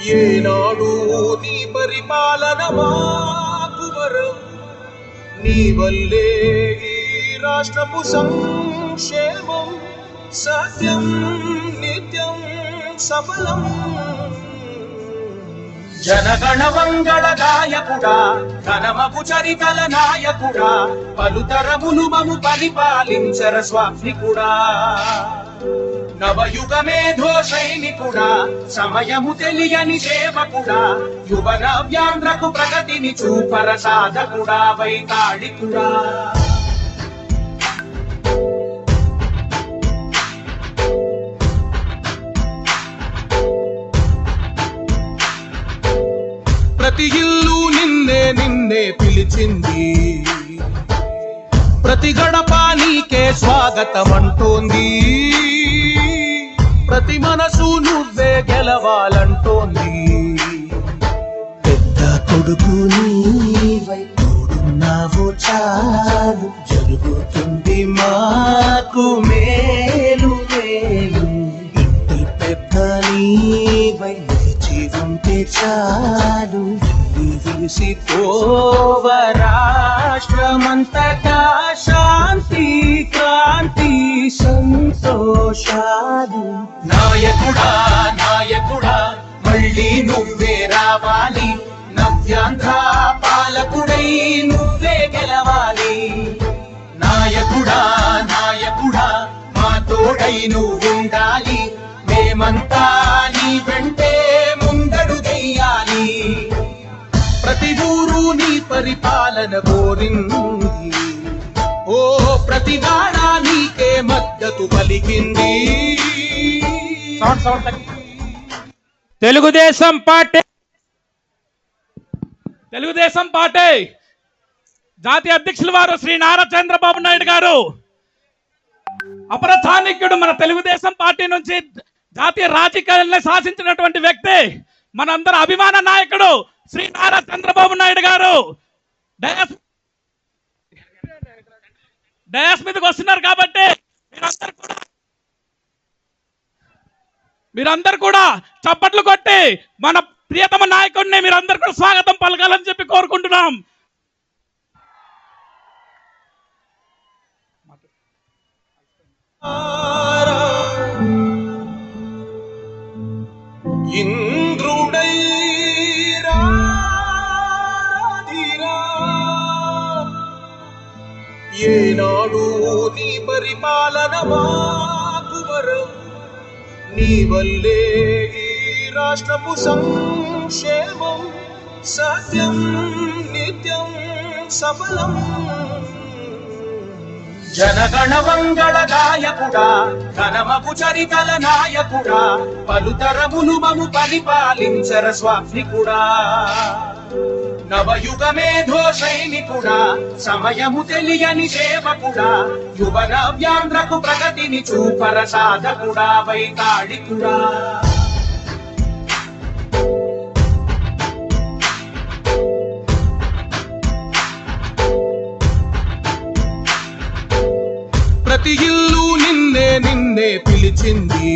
ఏనాడు నీ పరిపాలన మాకు వరం, నీ వల్లే ఈ రాష్ట్రపు సంక్షేమం సత్యం నిత్యం సఫలం. జనగణ మంగళ గాయకుడా, ఘనమపు చరితల నాయకుడా, పలుతరములు మము పరిపాలించర స్వామికుడా. నవయుగ మేధో సైనికుడా, సమయము తెలియని సేవకుడా, యువ నవ్యాంధ్రకు ప్రగతిని చూపర సాధకుడా, వైతాళికుడా. ప్రతి ఇల్లు నిన్నే నిన్నే పిలిచింది, ప్రతి గడప నీకే స్వాగతం అంటోంది, ప్రతి మనసు నువ్వే గెలవాలంటోంది. పెద్ద కొడుకు నీవై తోడున్నావు చాలు, జరుగుతుంది మాకు మేలు మేలు. ఇంటి పెద్ద నీవై నిలిచి ఉంటే చాలు, విసిపోవ రాష్ట్రమంతటా శాంతి క్రాంతి సంతోషాలు. నాయకుడా నాయకుడా మళ్ళీ నువ్వే రావాలి, నవ్యాంధ్ర పాలకుడై నువ్వే గెలవాలి. నాయకుడా నాయకుడా మా తోడై నువ్వుండాలి, మేమంతా నీ వెంటే ముందడుగెయ్యాలి. ప్రతి ఊరు నీ పరిపాలన కోరింది, ఓ ప్రతి వాడ నీకే మద్దతు పలికింది. తెలుగుదేశం పార్టీ జాతీయ అధ్యక్షుల వారు శ్రీ నారా చంద్రబాబు నాయుడు గారు, అపరచాణిక్యుడు, మన తెలుగుదేశం పార్టీ నుంచి జాతీయ రాజకీయాలను శాసించినటువంటి వ్యక్తి, మనందరి అభిమాన నాయకుడు శ్రీ నారా చంద్రబాబు నాయుడు గారు డయాస్ మీదకి వస్తున్నారు. కాబట్టి మీరందరూ కూడా చప్పట్లు కొట్టి మన ప్రియతమ నాయకుడిని మీరందరూ కూడా స్వాగతం పలకాలని చెప్పి కోరుకుంటున్నాం. ఇంద్రుడై రాధిరా, ఏనాడు నీ పరిపాలన మాకు వరం, నీ వల్లే ఈ రాష్ట్రపు సంక్షేమం సత్యం నిత్యం సఫలం. జనగణ మంగళ గాయకుడా, ఘనమపు చరితల నాయకుడా, పలుతరములు మము పరిపాలించర స్వామికుడా. నవయుగ మేధో సైనికుడా, సమయము తెలియని సేవకుడా, యువ నవ్యాంధ్రకు ప్రగతిని చూపర సాధకుడా, వైతాళికుడా. ప్రతి ఇల్లు నిన్నే నిన్నే పిలిచింది,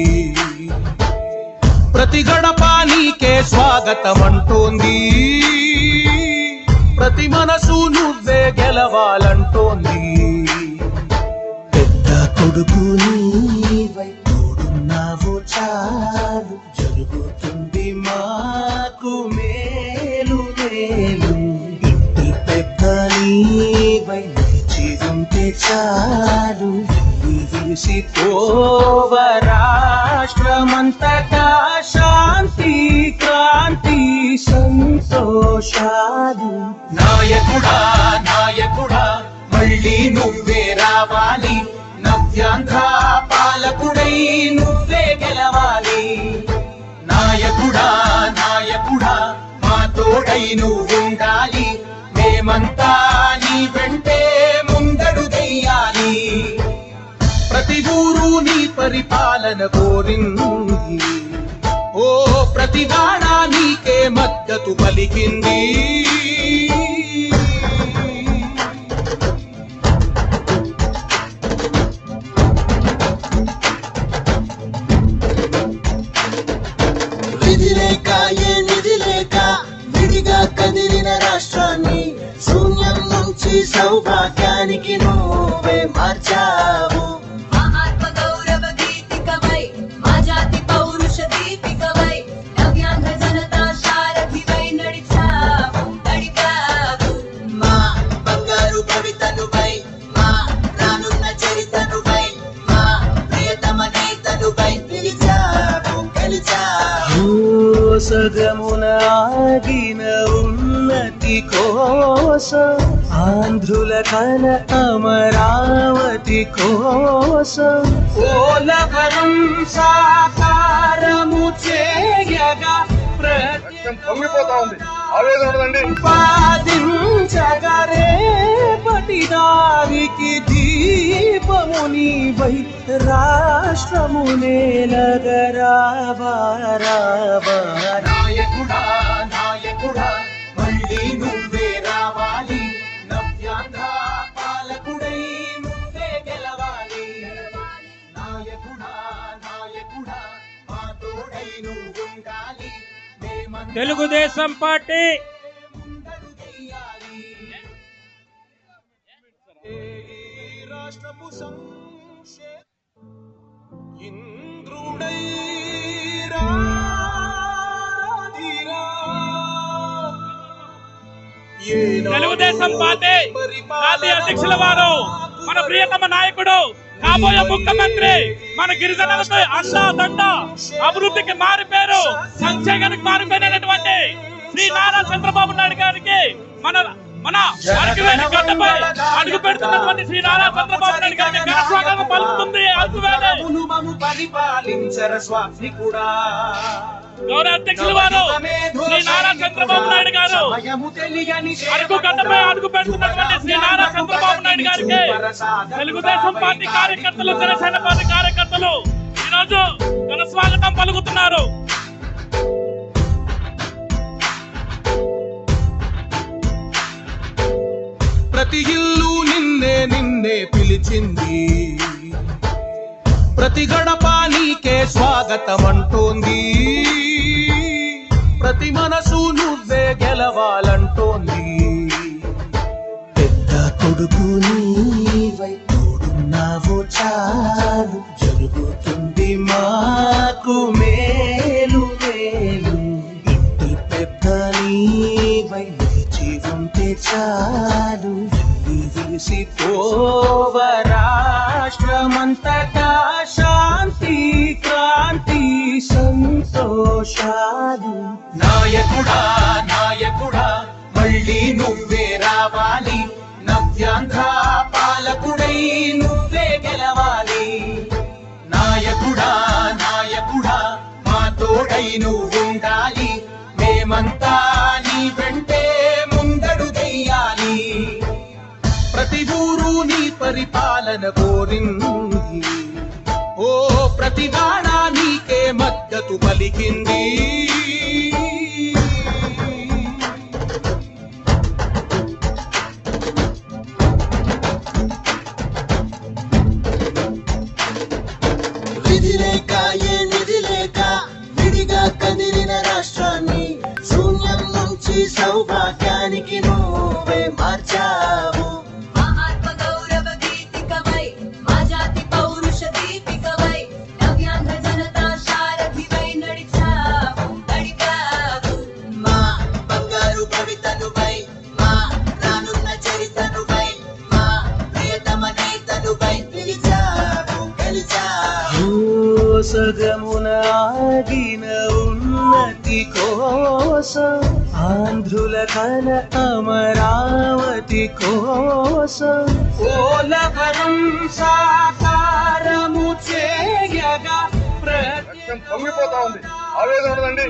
ప్రతి గడప నీకే స్వాగతం అంటోంది, ప్రతి మనసు నువ్వే గెలవాలంటోంది. పెద్ద కొడుకు నీవై తోడున్నావు చాలు, జరుగుతుంది మాకు మేలు మేలు. ఇంటి పెద్ద నీవై నిలిచి ఉంటే చాలు, విసిపోవ రాష్ట్రమంతటా శాంతి క్రాంతి సంతోషాలు. నాయకుడా నాయకుడా మళ్ళీ నువ్వే రావాలి, నవ్యాంధ్ర పాలకుడై నువ్వే గెలవాలి. నాయకుడా నాయకుడా మా తోడై నువ్వుండాలి, మేమంతా నీ వెంటే ముందడుగెయ్యాలి. ప్రతి ఊరు నీ పరిపాలన కోరింది, ఓ ప్రతి వాడ నీకే మద్దతు పలికింది. విధిలేక సౌభాగ్యానికి నువ్వే మార్చావు. మా బంగారు భవితనువై, మా రానున్న చరితనువై, మా ప్రియతమ నేతనువై పిలిచావు, గెలిచావు. సగమున ఆగిన ఉన్నతి కోసం, ఆంధ్రుల కల అమరావతి కోసం, పోలవరం సాకారము చేయగా పొంగిపోతా ఉంది. ఆవేదన ఉండదండి. పాదించగరేపటి దారికి దీపము నీవై, రాష్ట్రము నేలగరావా రావా. నాయకుడా నాయకుడా మళ్ళీ నువ్వే రావాలి, నవ్యాంధ్ర పాలకుడై నువ్వే గెలవాలి. నాయకుడా నాయకుడా మా తోడై నువ్వు ఉండాలి, తెలుగుదేశం పార్టీ రాష్ట్రపు ఇంద్రుడై తెలుగుదేశం పార్టీ జాతీయ అధ్యక్షుల వారు, మన ప్రియతమ నాయకుడు, కాబోయే ముఖ్యమంత్రి, మన గిరిజనులతో అండా దండ, అభివృద్ధికి మారిపేరు, సంక్షేమానికి మారిపోయినటువంటి శ్రీ నారా చంద్రబాబు నాయుడు గారికి మన మన గడ్డపై అడుగు పెడుతున్నటువంటి శ్రీ నారా చంద్రబాబు నాయుడు గారికి ఘన స్వాగతం పలుకుతుంది. గౌరవ అధ్యక్షుల వారు శ్రీ నారా చంద్రబాబు నాయుడు గారు అడుగు గడ్డపై అడుగు పెడుతున్నటువంటి శ్రీ నారా చంద్రబాబు నాయుడు గారికి తెలుగుదేశం పార్టీ కార్యకర్తలు, జనసేన పార్టీ కార్యకర్తలు ఈరోజు ఘన స్వాగతం పలుకుతున్నారు. ప్రతి ఇల్లు నిన్నే నిన్నే పిలిచింది, ప్రతి గడప నీకే స్వాగతం అంటోంది, ప్రతి మనసు నువ్వే గెలవాలంటోంది. పెద్ద కొడుకు నీవై తోడున్నావు చాలు, జరుగుతుంది మాకు మేలు మేలు. ఇంటి పెద్ద నీవై నిలిచి ఉంటే చాలు, విసిపోవ రాష్ట్రమంతటా శాంతి క్రాంతి సంతోషాలు. నాయకుడా నాయకుడా మళ్ళీ నువ్వే రావాలి, నవ్యాంధ్ర పాలకుడై నువ్వే గెలవాలి. నాయకుడా నాయకుడా మా తోడై నువ్వు ఉండాలి, మేమంతా నీ వెంటే ముందడుగెయ్యాలి. ప్రతి ఊరు నీ పరిపాలన కోరింది, ఓ ప్రతి వాడ నీకే మద్దతు పలికింది. విధి లేక ఏ నిధి లేక విడిగా కదిలిన రాష్ట్రాన్ని శూన్యం నుంచి సౌభాగ్యానికి నువ్వే మార్చావు. మా బంగారు భవితనువై, మా రానున్న చరితనువై, మా ప్రియతమ నేతనువై పిలిచావు, గెలిచావు. సగమున ఆగిన ఉన్నతి కోసం, ఆంధ్రుల కల అమరావతి కోసం, పోలవరం సాకారము చేయగా పొంగిపోతా ఉంది. ఆవేదన ఉండదండి.